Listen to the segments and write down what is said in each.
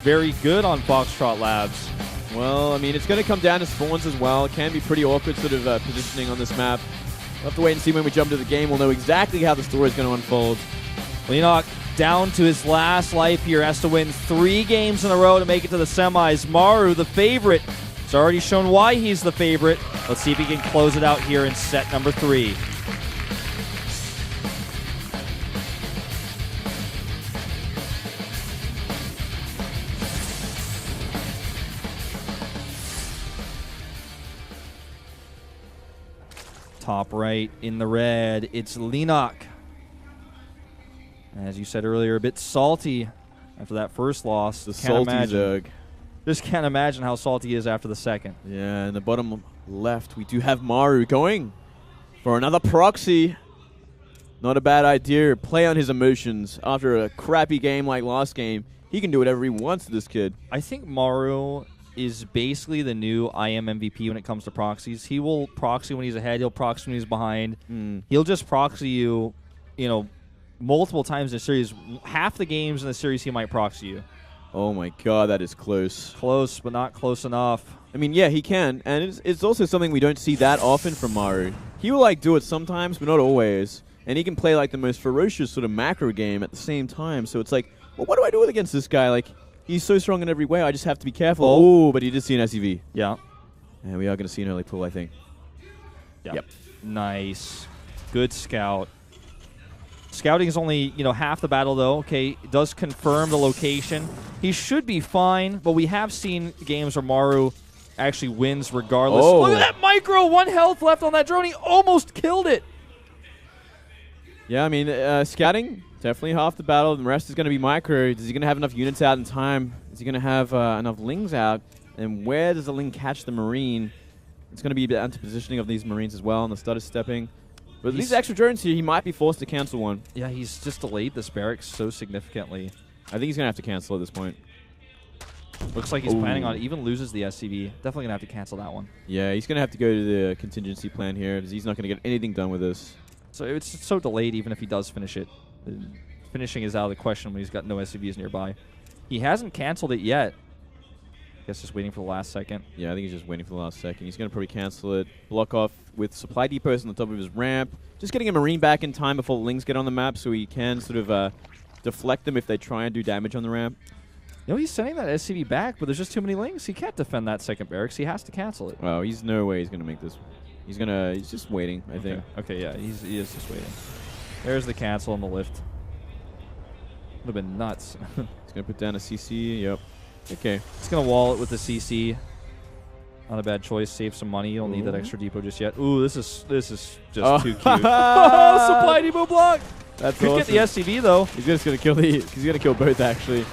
very good on Foxtrot Labs. Well, I mean, it's going to come down to spawns as well. It can be pretty awkward sort of positioning on this map. We'll have to wait and see when we jump to the game. We'll know exactly how the story is going to unfold. Leenock down to his last life here. Has to win 3 games in a row to make it to the semis. Maru, the favorite. It's already shown why he's the favorite. Let's see if he can close it out here in set number 3. Top right in the red, it's Leenock. As you said earlier, a bit salty after that first loss. The salty Zerg. Just can't imagine how salty he is after the second. Yeah, in the bottom left, we do have Maru going for another proxy. Not a bad idea. Play on his emotions. After a crappy game like last game, he can do whatever he wants to this kid. I think Maru is basically the new IM MVP when it comes to proxies. He will proxy when he's ahead. He'll proxy when he's behind. He'll just proxy you, multiple times in a series. Half the games in the series, he might proxy you. Oh my god, that is close. Close, but not close enough. I mean, yeah, he can, and it's also something we don't see that often from Maru. He will do it sometimes, but not always. And he can play the most ferocious sort of macro game at the same time. So it's well, what do I do against this guy? He's so strong in every way, I just have to be careful. Oh, but he did see an SEV. Yeah. And we are going to see an early pull, I think. Yep. Nice. Good scout. Scouting is only, half the battle, though. Okay, it does confirm the location. He should be fine, but we have seen games where Maru actually wins regardless. Oh. Look at that micro! 1 health left on that drone. He almost killed it. Yeah, I mean, scouting, definitely half the battle. The rest is going to be micro. Is he going to have enough units out in time? Is he going to have enough Lings out? And where does the Ling catch the Marine? It's going to be down to positioning of these Marines as well, and the stutter stepping. But these extra drones here, he might be forced to cancel one. Yeah, he's just delayed this barracks so significantly. I think he's going to have to cancel at this point. Looks like he's planning on it. Even loses the SCV. Definitely going to have to cancel that one. Yeah, he's going to have to go to the contingency plan here, because he's not going to get anything done with this. So it's so delayed even if he does finish it. Finishing is out of the question when he's got no SCVs nearby. He hasn't canceled it yet. I guess just waiting for the last second. Yeah, I think he's just waiting for the last second. He's going to probably cancel it, block off with supply depots on the top of his ramp. Just getting a Marine back in time before the Lings get on the map so he can sort of deflect them if they try and do damage on the ramp. He's sending that SCV back, but there's just too many Lings. He can't defend that second barracks. He has to cancel it. Well, he's no way he's going to make this. He's just waiting, I think. Okay, yeah, he is just waiting. There's the cancel on the lift. Would have been nuts. He's going to put down a CC. Yep. Okay. He's going to wall it with the CC. Not a bad choice. Save some money. You don't need that extra depot just yet. Ooh, this is just too cute. Supply depot block. That's Could awesome. get the SCV though. He's just going to kill he's going to kill both actually.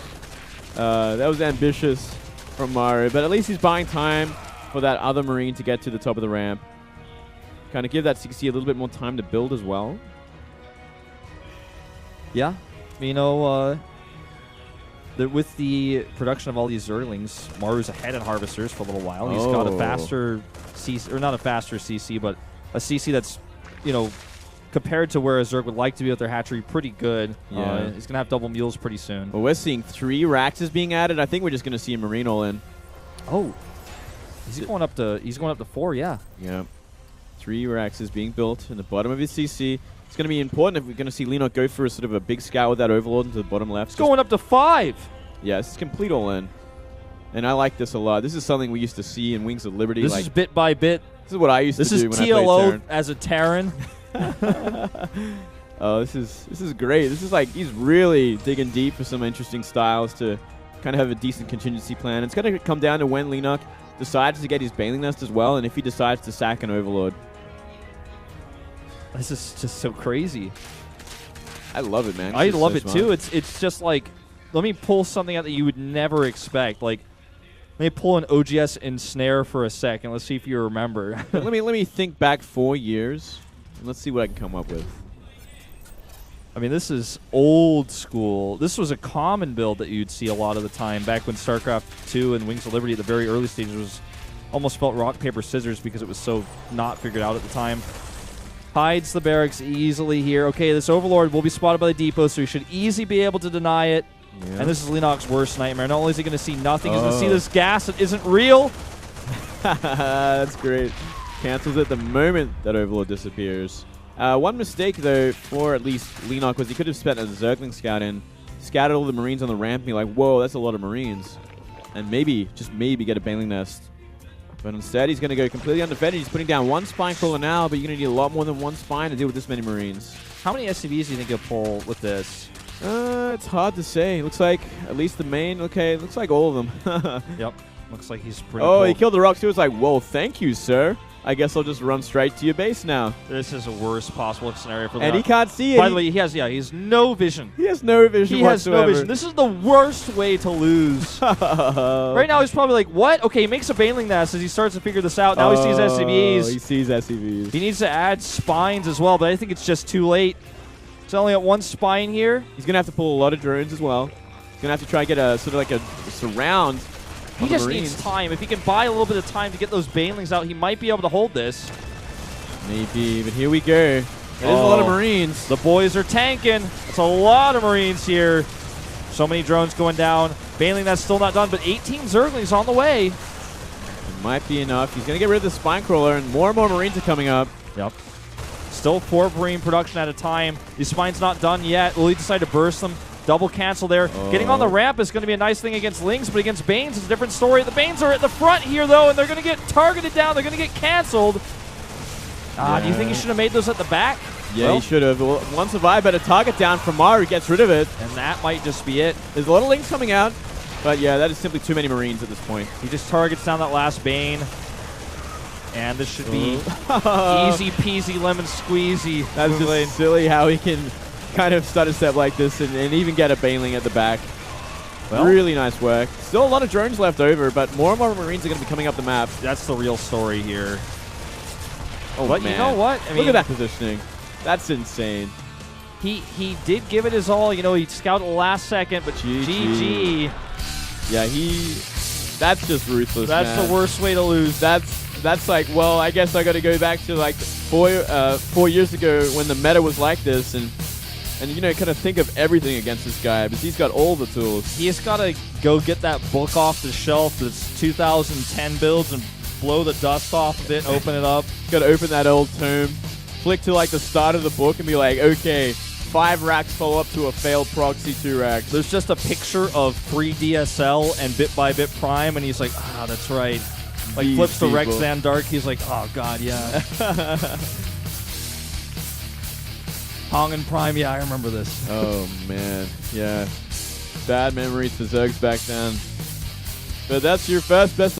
That was ambitious from Maru, but at least he's buying time for that other Marine to get to the top of the ramp. Kind of give that CC a little bit more time to build as well. Yeah. With the production of all these Zerglings, Maru's ahead in Harvesters for a little while. He's got a faster CC, or not a faster CC, but a CC that's, compared to where a Zerg would like to be with their hatchery, pretty good. Yeah. He's going to have double mules pretty soon. Well, we're seeing 3 Raxes being added. I think we're just going to see a Marine all in. Oh. He's going up to 4, yeah. Yeah. 3 Raxes being built in the bottom of his CC. It's going to be important if we're going to see Leenock go for a sort of a big scout with that Overlord into the bottom left. It's going up to 5. Yeah, this is complete all-in. And I like this a lot. This is something we used to see in Wings of Liberty. This is bit by bit. This is what I used to do when I played TLO as a Terran. Oh, this is great. This is he's really digging deep for some interesting styles to kind of have a decent contingency plan. It's going to come down to when Leenock decides to get his Baneling Nest as well, and if he decides to sack an Overlord. This is just so crazy. I love it, man. I love it too. It's just let me pull something out that you would never expect. Let me pull an OGS ensnare for a second. Let's see if you remember. let me think back 4 years, and let's see what I can come up with. I mean, this is old school. This was a common build that you'd see a lot of the time back when StarCraft 2 and Wings of Liberty at the very early stages was almost felt rock, paper, scissors because it was so not figured out at the time. Hides the barracks easily here. Okay, this Overlord will be spotted by the depot, so he should easily be able to deny it. Yeah. And this is Leenock's worst nightmare. Not only is he going to see nothing, he's going to see this gas that isn't real. That's great. Cancels it the moment that Overlord disappears. One mistake, though, for at least Leenock was he could have spent a Zergling scout in, scattered all the Marines on the ramp, and be like, whoa, that's a lot of Marines. And maybe, just maybe, get a Baneling Nest. But instead, he's going to go completely undefended. He's putting down one Spine Crawler now, but you're going to need a lot more than one Spine to deal with this many Marines. How many SCVs do you think he'll pull with this? It's hard to say. Looks like at least the main. Okay, looks like all of them. Yep. Looks like he's pretty Oh, cool. he killed the rocks too. It's like, whoa, thank you, sir. I guess I'll just run straight to your base now. This is the worst possible scenario for Leenock. And he can't see it. By the way, he has no vision. He has no vision He has whatsoever. no vision. This is the worst way to lose. Right now, he's probably like, what? Okay, he makes a Baneling Nest as he starts to figure this out. Now he sees SCVs. He sees SCVs. He needs to add spines as well, but I think it's just too late. He's only at one spine here. He's going to have to pull a lot of drones as well. He's going to have to try and get a sort of like a surround. He just needs time. If he can buy a little bit of time to get those Banelings out, he might be able to hold this. Maybe, but here we go. There's a lot of Marines. The boys are tanking. It's a lot of Marines here. So many drones going down. Baneling, that's still not done, but 18 Zerglings on the way. It might be enough. He's going to get rid of the Spine Crawler, and more Marines are coming up. Yep. Still 4 Marine production at a time. The Spine's not done yet. Will he decide to burst them? Double cancel there. Getting on the ramp is going to be a nice thing against Lings, but against Banes, it's a different story. The Banes are at the front here, though, and they're going to get targeted down. They're going to get canceled. Do you think he should have made those at the back? Yeah, well, he should have. Well, one survive, but a target down from Maru gets rid of it. And that might just be it. There's a lot of Lings coming out, but yeah, that is simply too many Marines at this point. He just targets down that last Bane. And this should be easy peasy lemon squeezy. That's just silly how he can kind of start a step like this and even get a Baneling at the back. Well, really nice work. Still a lot of drones left over, but more and more Marines are going to be coming up the map. That's the real story here. Oh, but man. You know what? I mean, look at that positioning. That's insane. He did give it his all. You know, he scouted the last second, but GG. Yeah, that's just ruthless, That's man. the worst way to lose. That's like, well, I guess I got to go back to like 4 years ago when the meta was like this, and you know, kind of think of everything against this guy because he's got all the tools. He's got to go get that book off the shelf that's 2010 builds and blow the dust off of it, open it up. Got to open that old tome, flick to like the start of the book, and be like, okay, 5 racks follow up to a failed proxy 2 racks. There's just a picture of 3 DSL and Bit by Bit Prime, and he's like, that's right. Like These flips to people. Rex Van Dark. He's like, oh god, yeah. Hong and Prime, yeah, I remember this. Oh man, yeah. Bad memories for Zergs back then. But that's your first best